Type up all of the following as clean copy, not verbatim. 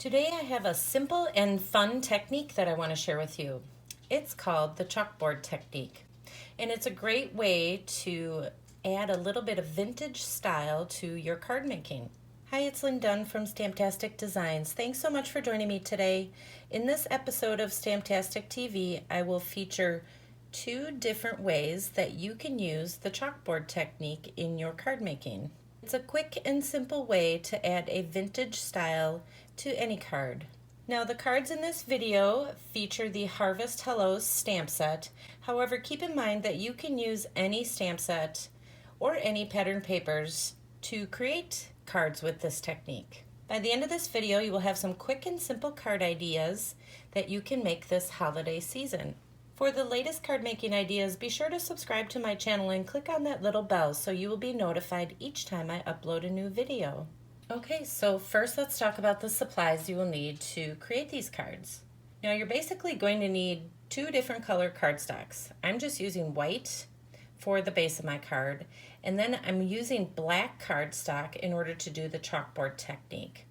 Today I have a simple and fun technique that I want to share with you. It's called the chalkboard technique, and it's a great way to add a little bit of vintage style to your card making. Hi, it's Lynn Dunn from Stamptastic Designs. Thanks so much for joining me today. In this episode of Stamptastic TV, I will feature two different ways that you can use the chalkboard technique in your card making. It's a quick and simple way to add a vintage style to any card. Now, the cards in this video feature the Harvest Hellos stamp set. However, keep in mind that you can use any stamp set or any pattern papers to create cards with this technique. By the end of this video, you will have some quick and simple card ideas that you can make this holiday season. For the latest card making ideas, be sure to subscribe to my channel and click on that little bell so you will be notified each time I upload a new video. Okay, so first let's talk about the supplies you will need to create these cards. Now you're basically going to need two different color cardstocks. I'm just using white for the base of my card, and then I'm using black cardstock in order to do the chalkboard technique.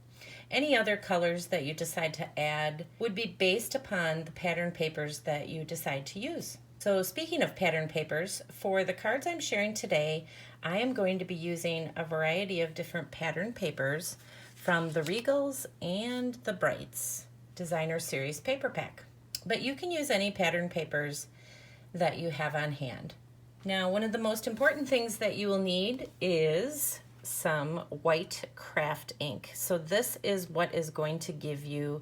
Any other colors that you decide to add would be based upon the pattern papers that you decide to use. So speaking of pattern papers, for the cards I'm sharing today, I am going to be using a variety of different pattern papers from the Regals and the Brights Designer Series paper pack. But you can use any pattern papers that you have on hand. Now, one of the most important things that you will need is some white craft ink. So this is what is going to give you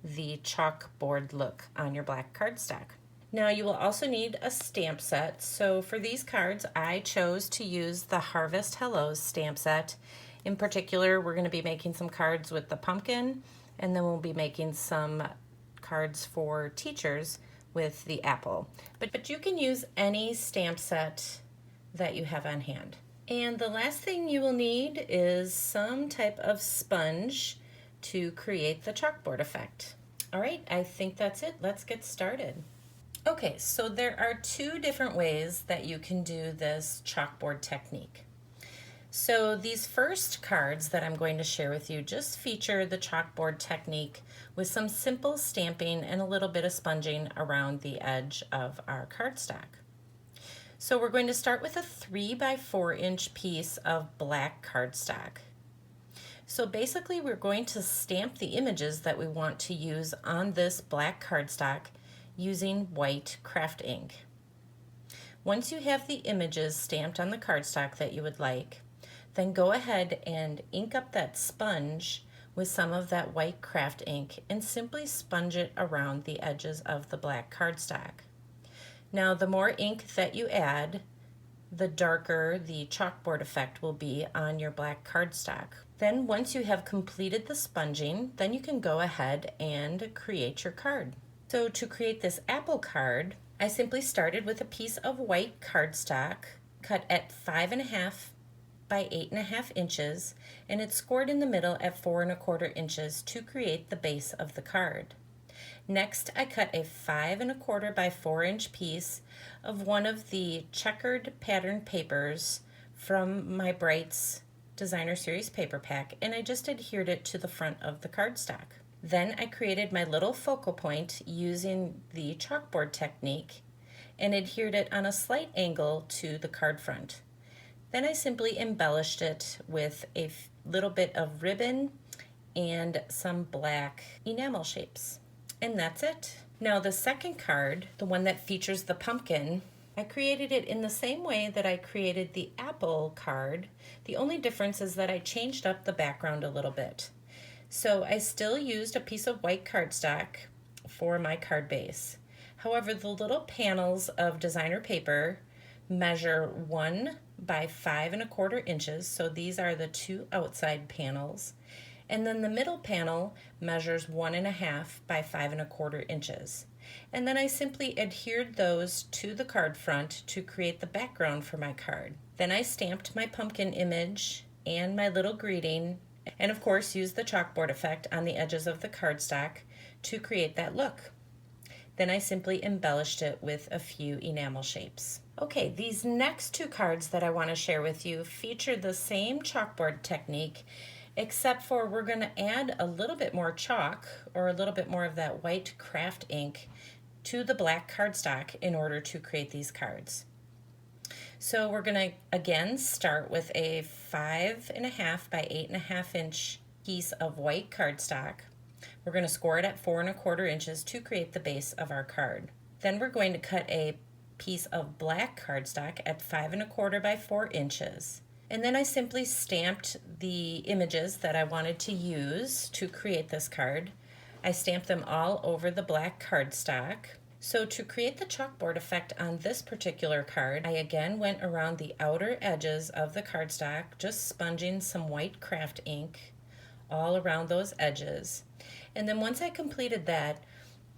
the chalkboard look on your black cardstock. Now you will also need a stamp set. So for these cards, I chose to use the Harvest Hellos stamp set. In particular, we're going to be making some cards with the pumpkin, and then we'll be making some cards for teachers with the apple. But you can use any stamp set that you have on hand. And the last thing you will need is some type of sponge to create the chalkboard effect. All right, I think that's it. Let's get started. Okay, so there are two different ways that you can do this chalkboard technique. So these first cards that I'm going to share with you just feature the chalkboard technique with some simple stamping and a little bit of sponging around the edge of our cardstock. So we're going to start with a 3 by 4 inch piece of black cardstock. So basically we're going to stamp the images that we want to use on this black cardstock using white craft ink. Once you have the images stamped on the cardstock that you would like, then go ahead and ink up that sponge with some of that white craft ink and simply sponge it around the edges of the black cardstock. Now, the more ink that you add, the darker the chalkboard effect will be on your black cardstock. Then once you have completed the sponging, then you can go ahead and create your card. So to create this apple card, I simply started with a piece of white cardstock cut at 5.5 by 8.5 inches, and it's scored in the middle at 4.25 inches to create the base of the card. Next, I cut a 5.25 by 4 inch piece of one of the checkered pattern papers from my Brights Designer Series paper pack, and I just adhered it to the front of the cardstock. Then I created my little focal point using the chalkboard technique and adhered it on a slight angle to the card front. Then I simply embellished it with a little bit of ribbon and some black enamel shapes. And that's it. Now the second card, the one that features the pumpkin, I created it in the same way that I created the apple card. The only difference is that I changed up the background a little bit. So I still used a piece of white cardstock for my card base. However, the little panels of designer paper measure 1 by 5.25 inches. So these are the two outside panels. And then the middle panel measures 1.5 by 5.25 inches. And then I simply adhered those to the card front to create the background for my card. Then I stamped my pumpkin image and my little greeting, and of course used the chalkboard effect on the edges of the cardstock to create that look. Then I simply embellished it with a few enamel shapes. Okay, these next two cards that I want to share with you feature the same chalkboard technique, except for we're going to add a little bit more chalk or a little bit more of that white craft ink to the black cardstock in order to create these cards. So we're going to again start with a 5.5 by 8.5 inch piece of white cardstock. We're going to score it at 4.25 inches to create the base of our card. Then we're going to cut a piece of black cardstock at 5.25 by 4 inches. And then I simply stamped the images that I wanted to use to create this card. I stamped them all over the black cardstock. So to create the chalkboard effect on this particular card, I again went around the outer edges of the cardstock, just sponging some white craft ink all around those edges. And then once I completed that,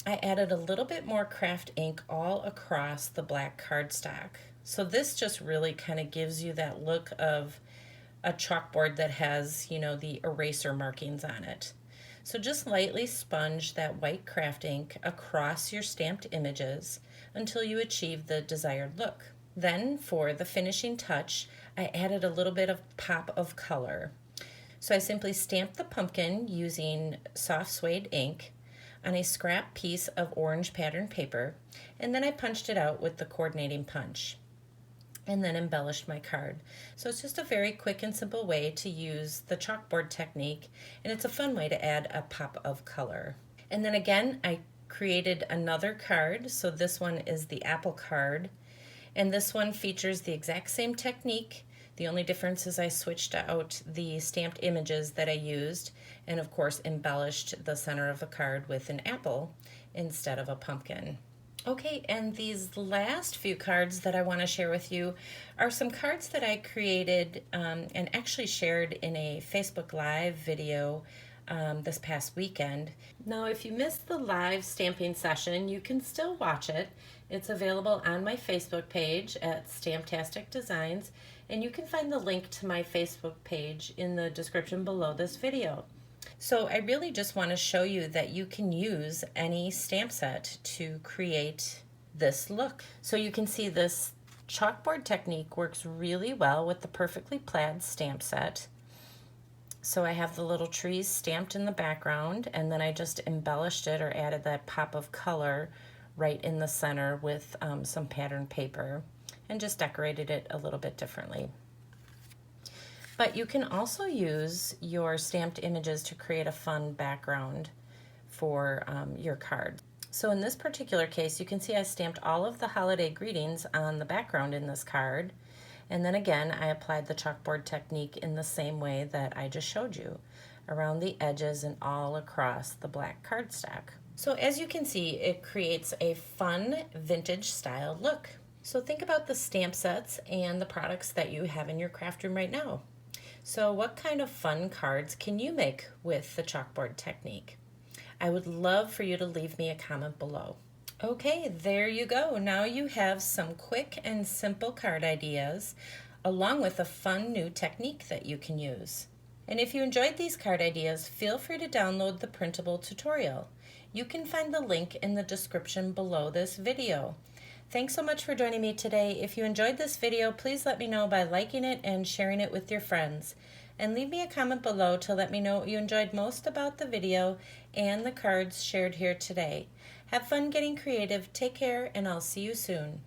I added a little bit more craft ink all across the black cardstock. So this just really kind of gives you that look of a chalkboard that has, you know, the eraser markings on it. So just lightly sponge that white craft ink across your stamped images until you achieve the desired look. Then for the finishing touch, I added a little bit of pop of color. So I simply stamped the pumpkin using soft suede ink on a scrap piece of orange pattern paper, and then I punched it out with the coordinating punch and then embellished my card. So it's just a very quick and simple way to use the chalkboard technique, and it's a fun way to add a pop of color. And then again, I created another card. So this one is the apple card, and this one features the exact same technique. The only difference is I switched out the stamped images that I used and of course embellished the center of the card with an apple instead of a pumpkin. Okay, and these last few cards that I want to share with you are some cards that I created and actually shared in a Facebook Live video this past weekend. Now, if you missed the live stamping session, you can still watch it. It's available on my Facebook page at Stamptastic Designs, and you can find the link to my Facebook page in the description below this video. So I really just want to show you that you can use any stamp set to create this look. So you can see this chalkboard technique works really well with the Perfectly Plaid stamp set. So I have the little trees stamped in the background, and then I just embellished it or added that pop of color right in the center with some pattern paper and just decorated it a little bit differently. But you can also use your stamped images to create a fun background for your card. So in this particular case, you can see I stamped all of the holiday greetings on the background in this card. And then again, I applied the chalkboard technique in the same way that I just showed you, around the edges and all across the black cardstock. So as you can see, it creates a fun vintage style look. So think about the stamp sets and the products that you have in your craft room right now. So what kind of fun cards can you make with the chalkboard technique? I would love for you to leave me a comment below. Okay, there you go. Now you have some quick and simple card ideas along with a fun new technique that you can use. And if you enjoyed these card ideas, feel free to download the printable tutorial. You can find the link in the description below this video. Thanks so much for joining me today. If you enjoyed this video, please let me know by liking it and sharing it with your friends. And leave me a comment below to let me know what you enjoyed most about the video and the cards shared here today. Have fun getting creative, take care, and I'll see you soon.